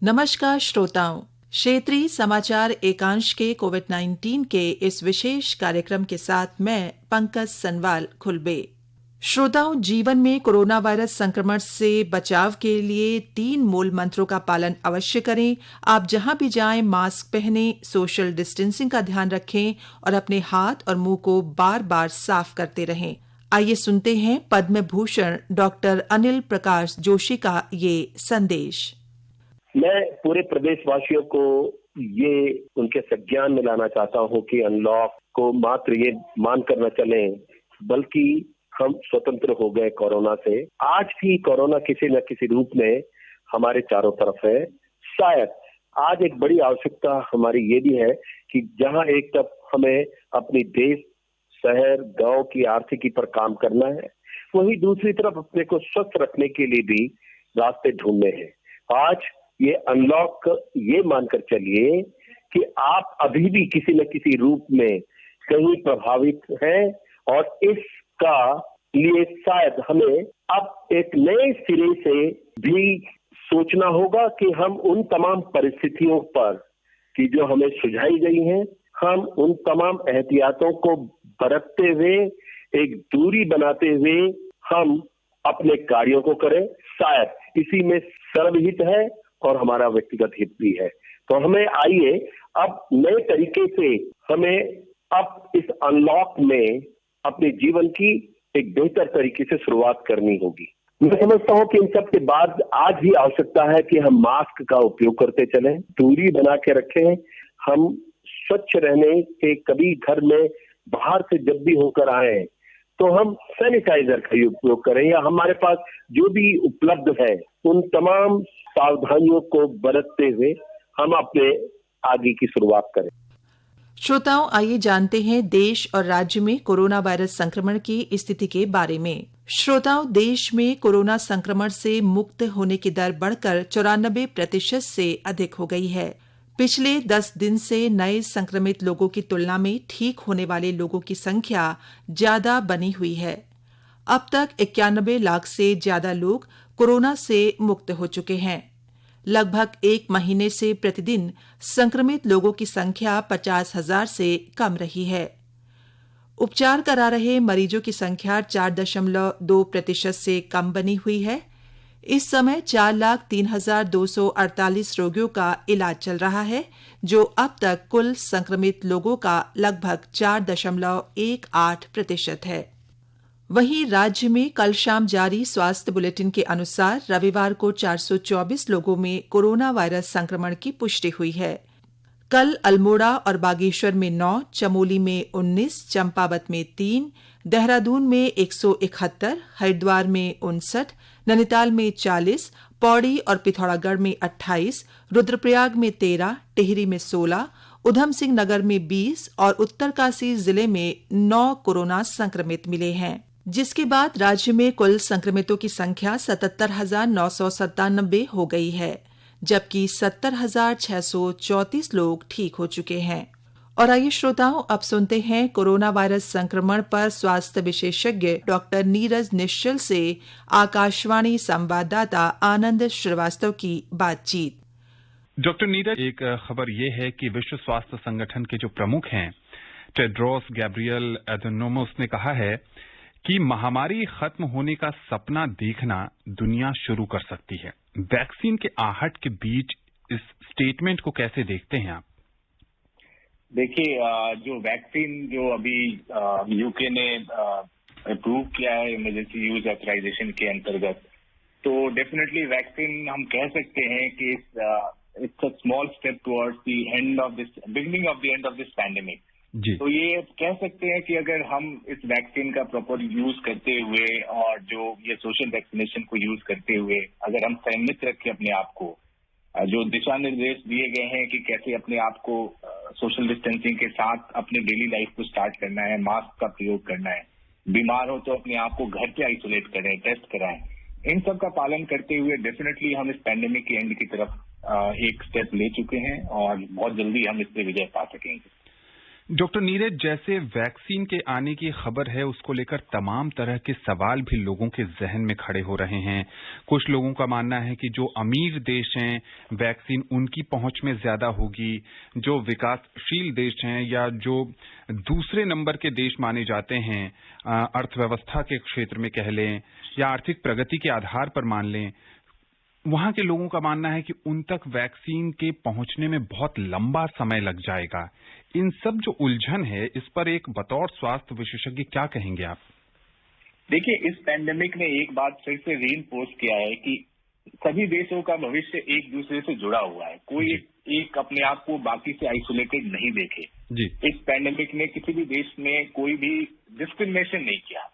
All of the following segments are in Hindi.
नमस्कार श्रोताओं, क्षेत्रीय समाचार एकांश के कोविड-19 के इस विशेष कार्यक्रम के साथ मैं पंकज सनवाल खुलबे। श्रोताओं, जीवन में कोरोना वायरस संक्रमण से बचाव के लिए 3 मूल मंत्रों का पालन अवश्य करें। आप जहां भी जाएं मास्क पहनें, सोशल डिस्टेंसिंग का ध्यान रखें और अपने हाथ और मुंह को बार-बार साफ करते रहें। आइए सुनते हैं पद्म भूषण डॉक्टर अनिल प्रकाश जोशी का ये संदेश। मैं पूरे प्रदेशवासियों को ये उनके संज्ञान में लाना चाहता हूँ कि अनलॉक को मात्र ये मान कर न चलें, बल्कि हम स्वतंत्र हो गए कोरोना से। आज भी कोरोना किसी न किसी रूप में हमारे चारों तरफ है। शायद आज एक बड़ी आवश्यकता हमारी ये भी है कि जहाँ एक तरफ हमें अपनी देश, शहर, गांव की आर्थिकी पर काम करना है, वहीं दूसरी तरफ अपने को स्वस्थ रखने के लिए भी रास्ते ढूंढने हैं। आज ये अनलॉक ये मानकर चलिए कि आप अभी भी किसी न किसी रूप में कहीं प्रभावित हैं और इसका लिए शायद हमें अब एक नए सिरे से भी सोचना होगा कि हम उन तमाम परिस्थितियों पर कि जो हमें सुझाई गई हैं, हम उन तमाम एहतियातों को बरतते हुए, एक दूरी बनाते हुए हम अपने कार्यों को करें। शायद इसी में सर्वहित है और हमारा व्यक्तिगत हित भी है। तो हमें आइए अब नए तरीके से हमें अब इस अनलॉक में अपने जीवन की एक बेहतर तरीके से शुरुआत करनी होगी। मैं समझता हूं कि इन सब के बाद आज भी आवश्यकता है कि हम मास्क का उपयोग करते चलें, दूरी बना के रखें, हम स्वच्छ रहने के कभी घर में बाहर से जब भी होकर आए तो हम सैनिटाइजर का उपयोग करें या हमारे पास जो भी उपलब्ध है उन तमाम सावधानियों को बरतते हुए हम अपने आगे की शुरुआत करें। श्रोताओं, आइए जानते हैं देश और राज्य में कोरोना वायरस संक्रमण की स्थिति के बारे में। श्रोताओं, देश में कोरोना संक्रमण से मुक्त होने की दर बढ़कर 94% से अधिक हो गई है। पिछले 10 दिन से नए संक्रमित लोगों की तुलना में ठीक होने वाले लोगों की संख्या ज्यादा बनी हुई है। अब तक 91 लाख से ज्यादा लोग कोरोना से मुक्त हो चुके हैं। लगभग 1 महीने से प्रतिदिन संक्रमित लोगों की संख्या 50,000 से कम रही है। उपचार करा रहे मरीजों की संख्या 4.2% से कम बनी हुई है। इस समय 4,03,248 रोगियों का इलाज चल रहा है, जो अब तक कुल संक्रमित लोगों का लगभग 4.18% है। वहीं राज्य में कल शाम जारी स्वास्थ्य बुलेटिन के अनुसार रविवार को 424 लोगों में कोरोना वायरस संक्रमण की पुष्टि हुई है। कल अल्मोड़ा और बागेश्वर में 9, चमोली में 19, चंपावत में 3, देहरादून में 171, हरिद्वार में 59, नैनीताल में 40, पौड़ी और पिथौरागढ़ में 28, रुद्रप्रयाग में 13, टिहरी में 16, उधम सिंह नगर में 20 और उत्तरकाशी जिले में 9 कोरोना संक्रमित मिले हैं, जिसके बाद राज्य में कुल संक्रमितों की संख्या 77,997 हो गई है, जबकि 70,634 लोग ठीक हो चुके हैं। और आइए श्रोताओं, अब सुनते हैं कोरोना वायरस संक्रमण पर स्वास्थ्य विशेषज्ञ डॉक्टर नीरज निश्चल से आकाशवाणी संवाददाता आनंद श्रीवास्तव की बातचीत। डॉक्टर नीरज, एक खबर ये है कि विश्व स्वास्थ्य संगठन के जो प्रमुख हैं टेड्रोस गैब्रियल एडनोमस ने कहा है कि महामारी खत्म होने का सपना देखना दुनिया शुरू कर सकती है। वैक्सीन के आहट के बीच इस स्टेटमेंट को कैसे देखते हैं आप? देखिए, जो वैक्सीन जो अभी यूके ने अप्रूव किया है इमरजेंसी यूज ऑथराइजेशन के अंतर्गत, तो डेफिनेटली वैक्सीन हम कह सकते हैं कि it's a small step towards the end of this beginning of the end of this pandemic. तो ये कह सकते हैं कि अगर हम इस वैक्सीन का प्रॉपर यूज करते हुए और जो ये सोशल वैक्सीनेशन को यूज करते हुए अगर हम संयमित रखें अपने आप को, जो दिशा निर्देश दिए गए हैं कि कैसे अपने आप को सोशल डिस्टेंसिंग के साथ अपने डेली लाइफ को स्टार्ट करना है, मास्क का प्रयोग करना है, बीमार हो तो अपने आप को घर पे आइसोलेट करें, टेस्ट कराएं, इन सब का पालन करते हुए डेफिनेटली हम इस पैंडेमिक के एंड की तरफ एक स्टेप ले चुके हैं और बहुत जल्दी हम इस पे विजय पा सकेंगे। डॉक्टर नीरज, जैसे वैक्सीन के आने की खबर है उसको लेकर तमाम तरह के सवाल भी लोगों के जहन में खड़े हो रहे हैं। कुछ लोगों का मानना है कि जो अमीर देश हैं वैक्सीन उनकी पहुंच में ज्यादा होगी, जो विकासशील देश हैं या जो दूसरे नंबर के देश माने जाते हैं अर्थव्यवस्था के क्षेत्र में कह लें या आर्थिक प्रगति के आधार पर मान लें, वहां के लोगों का मानना है कि उन तक वैक्सीन के पहुंचने में बहुत लंबा समय लग जाएगा। इन सब जो उलझन है इस पर एक बतौर स्वास्थ्य विशेषज्ञ क्या कहेंगे आप? देखिए, इस पैंडेमिक ने एक बात फिर से रीइंफोर्स किया है कि सभी देशों का भविष्य एक दूसरे से जुड़ा हुआ है। कोई एक अपने आप को बाकी से आइसोलेटेड नहीं देखे। जी। इस पैंडेमिक ने किसी भी देश में कोई भी डिस्क्रिमिनेशन नहीं किया।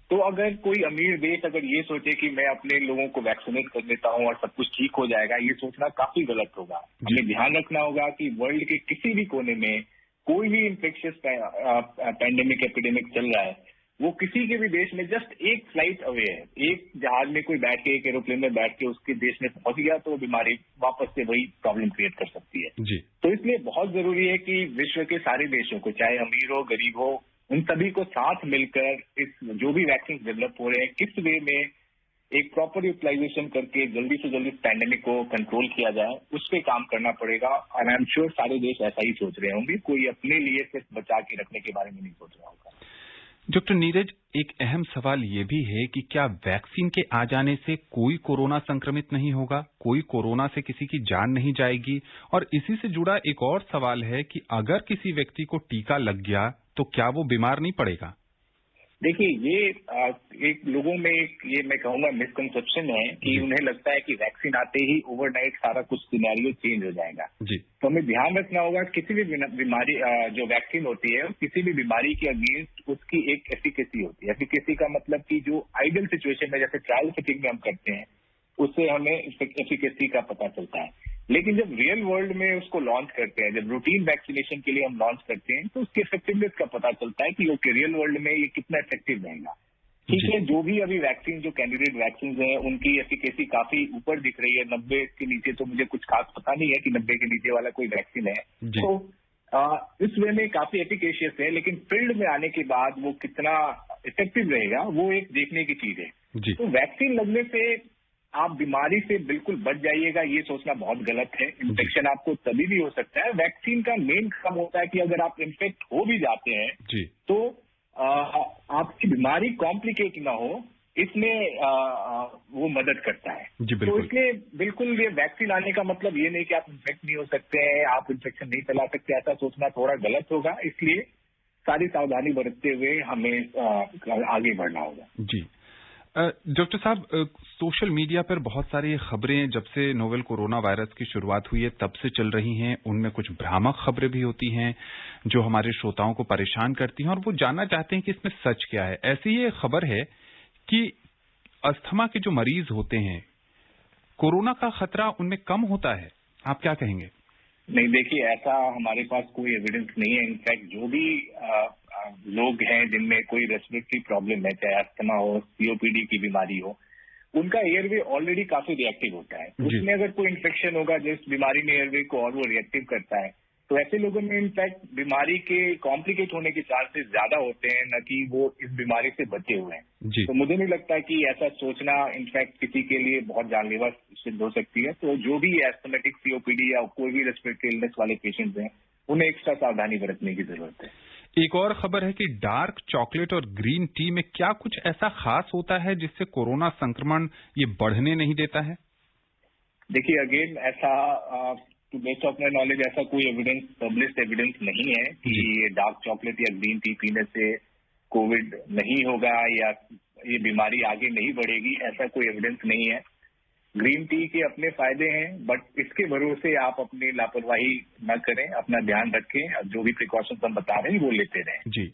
तो अगर कोई अमीर देश अगर ये सोचे कि मैं अपने लोगों को वैक्सीनेट कर देता हूं और सब कुछ ठीक हो जाएगा, ये सोचना काफी गलत होगा। हमें ध्यान रखना होगा कि वर्ल्ड के किसी भी कोने में कोई भी इन्फेक्शियस पैंडेमिक एपिडेमिक चल रहा है, वो किसी के भी देश में जस्ट एक फ्लाइट अवे है। एक जहाज में कोई बैठ के, एक एरोप्लेन में बैठ के उसके देश में पहुंच गया तो बीमारी वापस से वही प्रॉब्लम क्रिएट कर सकती है। जी। तो इसलिए बहुत जरूरी है कि विश्व के सारे देशों को, चाहे अमीर हो गरीब हो, उन सभी को साथ मिलकर इस जो भी वैक्सीन डेवलप हो रहे हैं किस वे में एक प्रॉपर यूटिलाइजेशन करके जल्दी से जल्दी पैंडेमिक को कंट्रोल किया जाए, उस पर काम करना पड़ेगा। और आई एम श्योर सारे देश ऐसा ही सोच रहे होंगे, कोई अपने लिए सिर्फ बचा के रखने के बारे में नहीं सोच रहा होगा। डॉक्टर नीरज, एक अहम सवाल ये भी है कि क्या वैक्सीन के आ जाने से कोई कोरोना संक्रमित नहीं होगा, कोई कोरोना से किसी की जान नहीं जाएगी? और इसी से जुड़ा एक और सवाल है कि अगर किसी व्यक्ति को टीका लग गया तो क्या वो बीमार नहीं पड़ेगा? देखिए, ये एक लोगों में ये मैं कहूंगा मिसकंसेप्शन है कि उन्हें लगता है कि वैक्सीन आते ही ओवरनाइट सारा कुछ सिनेरियो चेंज हो जाएगा। जी। तो हमें ध्यान रखना होगा किसी भी बीमारी जो वैक्सीन होती है किसी भी बीमारी के अगेंस्ट उसकी एक एफिकेसी होती है। एफिकेसी का मतलब कि जो आइडियल सिचुएशन में जैसे ट्रायल सेटिंग में हम करते हैं उससे हमें एफिकेसी का पता चलता है। लेकिन जब रियल वर्ल्ड में उसको लॉन्च करते हैं, जब रूटीन वैक्सीनेशन के लिए हम लॉन्च करते हैं तो उसकी इफेक्टिवनेस का पता चलता है कि ओके रियल वर्ल्ड में ये कितना इफेक्टिव रहेगा। ठीक है, जो भी अभी वैक्सीन जो कैंडिडेट वैक्सीन हैं उनकी एफिकेसी काफी ऊपर दिख रही है। 90 के नीचे तो मुझे कुछ खास पता नहीं है कि 90 के नीचे वाला कोई वैक्सीन है। तो इस वे में काफी एफिकेशियस है, लेकिन फील्ड में आने के बाद वो कितना इफेक्टिव रहेगा वो एक देखने की चीज है। तो वैक्सीन लगने से आप बीमारी से बिल्कुल बच जाइएगा ये सोचना बहुत गलत है। इन्फेक्शन आपको तभी भी हो सकता है। वैक्सीन का मेन काम होता है कि अगर आप इन्फेक्ट हो भी जाते हैं तो आपकी बीमारी कॉम्प्लिकेट ना हो, इसमें वो मदद करता है। तो इसलिए बिल्कुल ये वैक्सीन आने का मतलब ये नहीं कि आप इन्फेक्ट नहीं हो सकते हैं, आप इन्फेक्शन नहीं फैला सकते, ऐसा सोचना थोड़ा गलत होगा। इसलिए सारी सावधानी बरतते हुए हमें आगे बढ़ना होगा। जी। डॉक्टर साहब, सोशल मीडिया पर बहुत सारी खबरें जब से नोवेल कोरोना वायरस की शुरुआत हुई है तब से चल रही हैं। उनमें कुछ भ्रामक खबरें भी होती हैं जो हमारे श्रोताओं को परेशान करती हैं और वो जानना चाहते हैं कि इसमें सच क्या है। ऐसी ही खबर है कि अस्थमा के जो मरीज होते हैं कोरोना का खतरा उनमें कम होता है। आप क्या कहेंगे? नहीं, देखिए, ऐसा हमारे पास कोई एविडेंस नहीं है। इनफैक्ट जो भी लोग हैं जिनमें कोई रेस्पिरेटरी प्रॉब्लम है, चाहे अस्थमा हो, सीओपीडी की बीमारी हो, उनका एयरवे ऑलरेडी काफी रिएक्टिव होता है। उसमें अगर कोई इन्फेक्शन होगा जिस बीमारी में एयरवे को और वो रिएक्टिव करता है तो ऐसे लोगों में इनफैक्ट बीमारी के कॉम्प्लिकेट होने के चांसेस ज्यादा होते हैं, न कि वो इस बीमारी से बचे हुए हैं। तो मुझे नहीं लगता कि ऐसा सोचना इनफैक्ट किसी के लिए बहुत जानलेवा सिद्ध हो सकती है। तो जो भी एस्थमेटिक सीओपीडी या कोई भी रेस्पिरेटरी इलनेस वाले पेशेंट्स हैं उन्हें एक्स्ट्रा सावधानी बरतने की जरूरत है। एक और खबर है कि डार्क चॉकलेट और ग्रीन टी में क्या कुछ ऐसा खास होता है जिससे कोरोना संक्रमण ये बढ़ने नहीं देता है? देखिए, अगेन ऐसा to best of my knowledge ऐसा कोई एविडेंस, पब्लिश्ड एविडेंस नहीं है कि ये डार्क चॉकलेट या ग्रीन टी पीने से कोविड नहीं होगा या ये बीमारी आगे नहीं बढ़ेगी। ऐसा कोई एविडेंस नहीं है। ग्रीन टी के अपने फायदे हैं, बट इसके भरोसे आप अपनी लापरवाही न करें, अपना ध्यान रखें, जो भी प्रिकॉशंस हम बता रहे हैं वो लेते रहें। जी।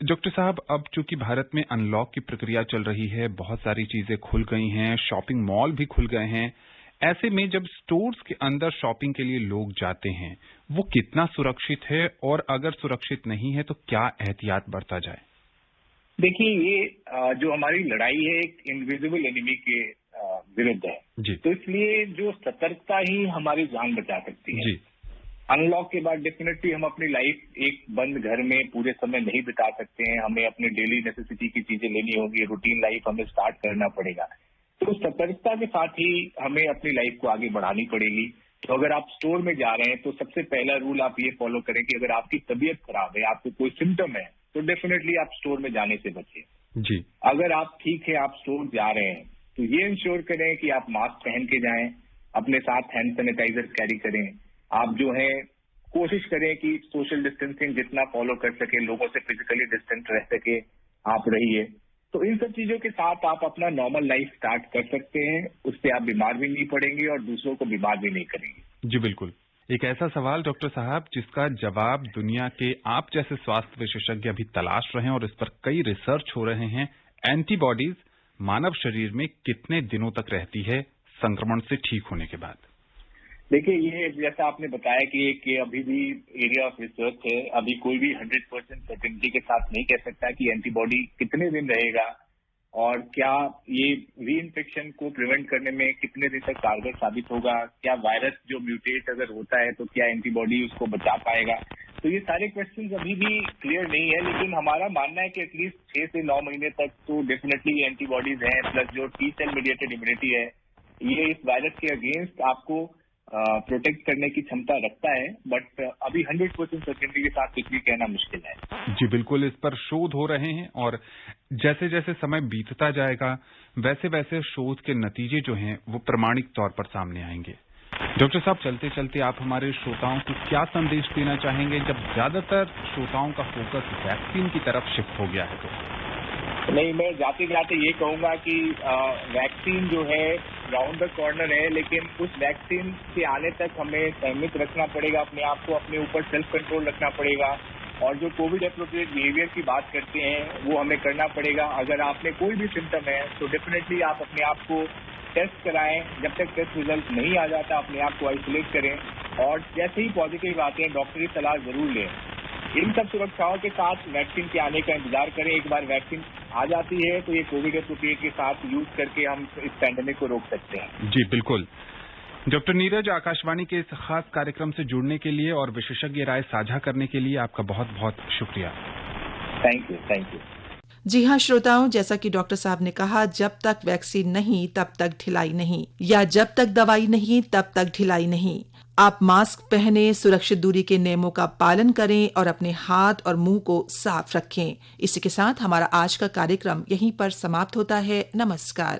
डॉक्टर साहब, अब चूंकि भारत में अनलॉक की प्रक्रिया चल रही है, बहुत सारी चीजें खुल गई हैं, शॉपिंग मॉल भी खुल गए हैं, ऐसे में जब स्टोर्स के अंदर शॉपिंग के लिए लोग जाते हैं वो कितना सुरक्षित है और अगर सुरक्षित नहीं है तो क्या एहतियात बरता जाए? देखिए, ये जो हमारी लड़ाई है एक इनविजिबल एनिमी के विरुद्ध है। तो इसलिए जो सतर्कता ही हमारी जान बचा सकती है। अनलॉक के बाद डेफिनेटली हम अपनी लाइफ एक बंद घर में पूरे समय नहीं बिता सकते हैं। हमें अपनी डेली नेसेसिटी की चीजें लेनी होगी, रूटीन लाइफ हमें स्टार्ट करना पड़ेगा। तो सतर्कता के साथ ही हमें अपनी लाइफ को आगे बढ़ानी पड़ेगी। तो अगर आप स्टोर में जा रहे हैं तो सबसे पहला रूल आप ये फॉलो करें कि अगर आपकी तबीयत खराब है, आपको कोई सिम्टम है, तो डेफिनेटली आप स्टोर में जाने से बचें। जी। अगर आप ठीक है, आप स्टोर जा रहे हैं, तो ये इंश्योर करें कि आप मास्क पहन के जाएं, अपने साथ हैंड सैनिटाइजर कैरी करें। आप जो है कोशिश करें कि सोशल डिस्टेंसिंग जितना फॉलो कर सके, लोगों से फिजिकली डिस्टेंट रह सके, आप रहिए। तो इन सब चीजों के साथ आप अपना नॉर्मल लाइफ स्टार्ट कर सकते हैं। उससे आप बीमार भी नहीं पड़ेंगे और दूसरों को बीमार भी नहीं करेंगे। जी बिल्कुल। एक ऐसा सवाल डॉक्टर साहब जिसका जवाब दुनिया के आप जैसे स्वास्थ्य विशेषज्ञ अभी तलाश रहे हैं और इस पर कई रिसर्च हो रहे हैं। एंटीबॉडीज मानव शरीर में कितने दिनों तक रहती है संक्रमण से ठीक होने के बाद? देखिए, ये जैसा आपने बताया कि ये अभी भी एरिया ऑफ रिसर्च है। अभी कोई भी 100% सर्टेनिटी के साथ नहीं कह सकता कि एंटीबॉडी कितने दिन रहेगा और क्या ये री-इन्फेक्शन को प्रिवेंट करने में कितने दिन तक कारगर साबित होगा। क्या वायरस जो म्यूटेट अगर होता है तो क्या एंटीबॉडी उसको बचा पाएगा। तो ये सारे क्वेश्चंस अभी भी क्लियर नहीं है, लेकिन हमारा मानना है कि एटलीस्ट 6 से 9 महीने तक तो डेफिनेटली एंटीबॉडीज हैं। प्लस जो टी सेल मीडिएटेड इम्यूनिटी है, ये इस वायरस के अगेंस्ट आपको प्रोटेक्ट करने की क्षमता रखता है। बट अभी 100% सर्टेनिटी के साथ कुछ भी कहना मुश्किल है। जी बिल्कुल, इस पर शोध हो रहे हैं और जैसे जैसे समय बीतता जाएगा वैसे वैसे शोध के नतीजे जो हैं वो प्रमाणिक तौर पर सामने आएंगे। डॉक्टर साहब, चलते चलते आप हमारे श्रोताओं को क्या संदेश देना चाहेंगे जब ज्यादातर श्रोताओं का फोकस वैक्सीन की तरफ शिफ्ट हो गया है? तो नहीं, मैं जाते जाते ये कहूंगा कि वैक्सीन जो है राउंड द कॉर्नर है, लेकिन उस वैक्सीन के आने तक हमें संयमित रखना पड़ेगा अपने आप को, अपने ऊपर सेल्फ कंट्रोल रखना पड़ेगा और जो कोविड एप्रोप्रिएट बिहेवियर की बात करते हैं वो हमें करना पड़ेगा। अगर आपने कोई भी सिम्टम है तो डेफिनेटली आप अपने आप को टेस्ट कराएं। जब तक टेस्ट रिजल्ट नहीं आ जाता अपने आप को आइसोलेट करें और जैसे ही पॉजिटिव आते हैं डॉक्टर की सलाह जरूर लें। इन सब सुरक्षाओं के साथ वैक्सीन के आने का इंतजार करें। एक बार वैक्सीन आ जाती है तो ये कोविड एप्रोप्रिएट के साथ यूज करके हम इस पैंडेमिक को रोक सकते हैं। जी बिल्कुल। डॉक्टर नीरज, आकाशवाणी के इस खास कार्यक्रम से जुड़ने के लिए और विशेषज्ञ राय साझा करने के लिए आपका बहुत बहुत शुक्रिया। Thank you. जी हाँ श्रोताओं, जैसा कि डॉक्टर साहब ने कहा, जब तक वैक्सीन नहीं तब तक ढिलाई नहीं, या जब तक दवाई नहीं तब तक ढिलाई नहीं। आप मास्क पहने, सुरक्षित दूरी के नियमों का पालन करें और अपने हाथ और मुंह को साफ रखें। इसी के साथ हमारा आज का कार्यक्रम यहीं पर समाप्त होता है। नमस्कार।